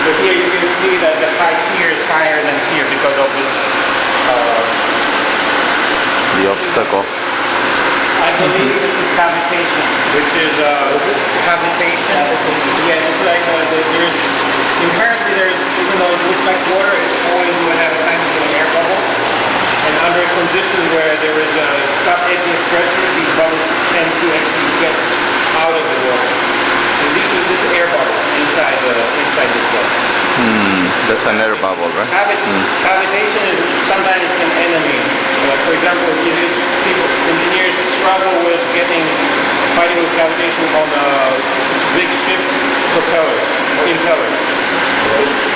So here you can see that the height here is higher than here because of this. The obstacle. I believe this is cavitation, which is cavitation. Yeah, it's like there's inherently even though it looks like water, it's always will have a tiny little air bubble. And under a condition where there is a sub-aqueous pressure, these bubbles tend to actually get out of the water. So this is this air bubble inside this water. That's an air bubble, right? Cavitation is sometimes an enemy. For example, engineers struggle with fighting with cavitation on a big ship propeller or impeller.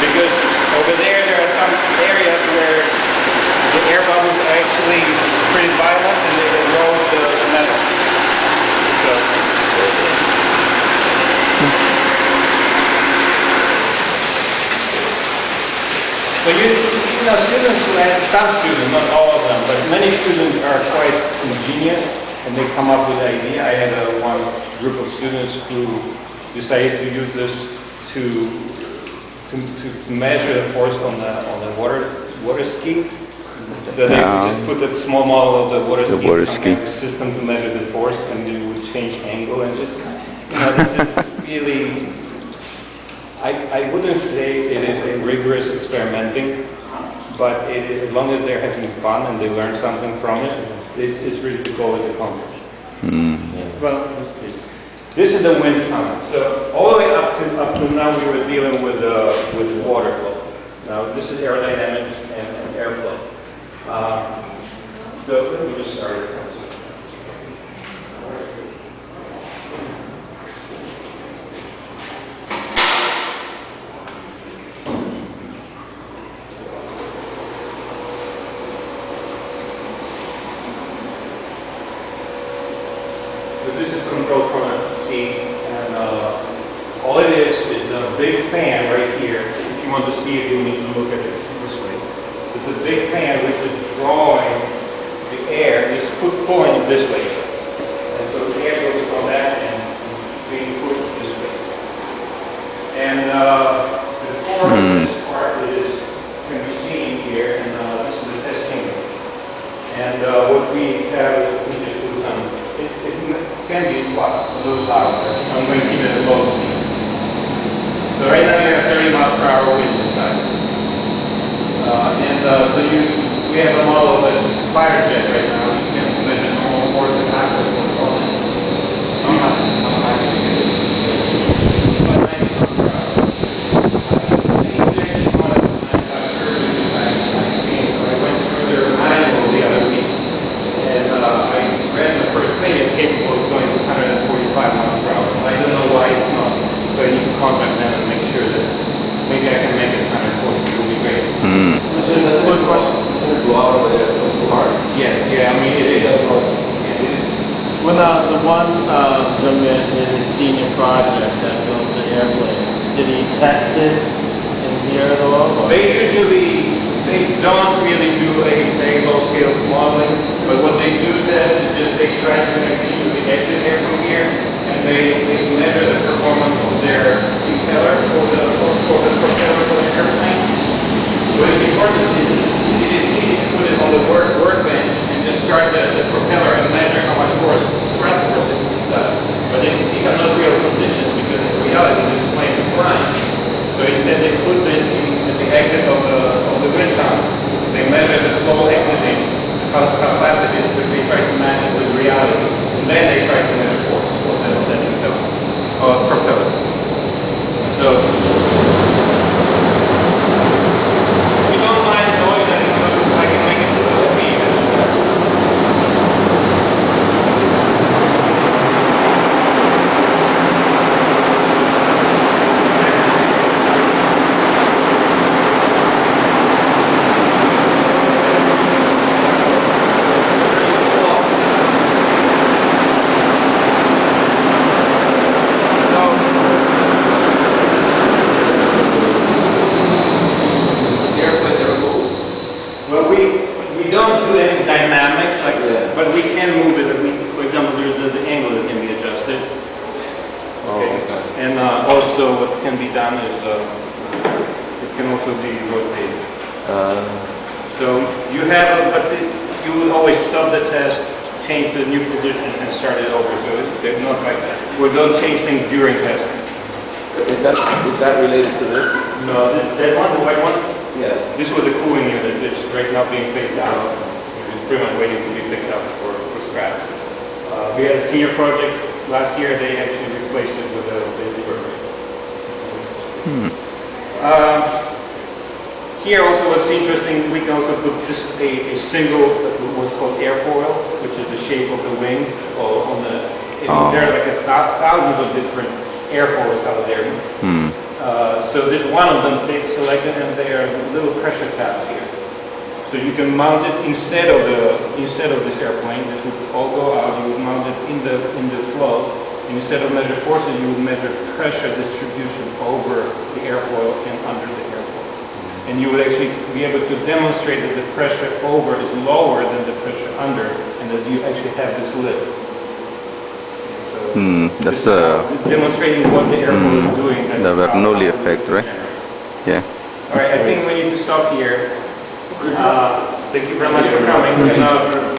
Because over there are some areas where the air bubbles are actually pretty violent and they erode the metal. So, students who have, some students, not all of them, but many students are quite ingenious and they come up with the idea. I had one group of students who decided to use this to measure the force on the water ski. So they would just put that small model of the water ski system to measure the force, and it would change angle and just, this is really. I wouldn't say it is a rigorous experimenting, but as long as they're having fun and they learn something from it, it's really the goal is accomplished. Yeah. Well, in this case, this is the wind tunnel. So all the way up to now, we were dealing with water flow. Now this is aerodynamics and airflow. So let me just start it. This is controlled from a seat, and all it is a big fan right here. If you want to see it, you need to look at it this way. It's a big fan which is drawing the air, it's pulling it this way. And so the air goes from that and being pushed this way. And the core of this part can be seen here, and this is the test chamber. And what we have is we just do some. It can be a little loud. I'm going to keep it at low speed. So right now you have 30 miles per hour winds inside. We have a model of a fighter jet right now. You can measure normal force and mass of capable of going 145 miles per hour. I don't know why it's not, but I need to contact them and make sure that maybe I can make it 140. It will be great. This is a good question. Yeah, I mean it is. When the one young man did his senior project that built the airplane, did he test it in here at all? Or? They don't really do a low-scale modeling, but what they do then is just they try to use the exit air from here, and they measure the performance of their impeller for the propeller for the airplane. What is important is it is easy to put it on the workbench and just start the propeller and measure how much thrust force it does. But these are not real conditions because in reality this plane is flying. So instead they put this at the exit of the wind tunnel. They measure the flow exiting, how fast it is, but they try to match it with reality. And then they try to measure force of that propeller. So we don't mind noise and I can make it to the speed. But we can move it. For example, there's the angle that can be adjusted. Okay. And also what can be done is can also be rotated. So you have, you would always stop the test, change the new position, and start it over. So they're not like that. We don't change things during testing. Is that related to this? No, that one, the white one, Yeah. this was the cooling unit that's right now being phased out. It's pretty much waiting to be picked up for scrap. We had a senior project last year. They actually replaced it with a Liebherr. Here also what's interesting, we can also put just a single, what's called airfoil, which is the shape of the wing. Or on the, there are like thousands of different airfoils out there. So there's one of them they selected, and they are little pressure tabs here. So you can mount it instead of this airplane. This would all go out. You would mount it in the flow. And instead of measure forces, you would measure pressure distribution over the airfoil and under the airfoil. And you would actually be able to demonstrate that the pressure over is lower than the pressure under, and that you actually have this lift. That's demonstrating what the airfoil is doing. the Bernoulli effect, right? Yeah. All right, I think we need to stop here. Thank you very much for coming. And,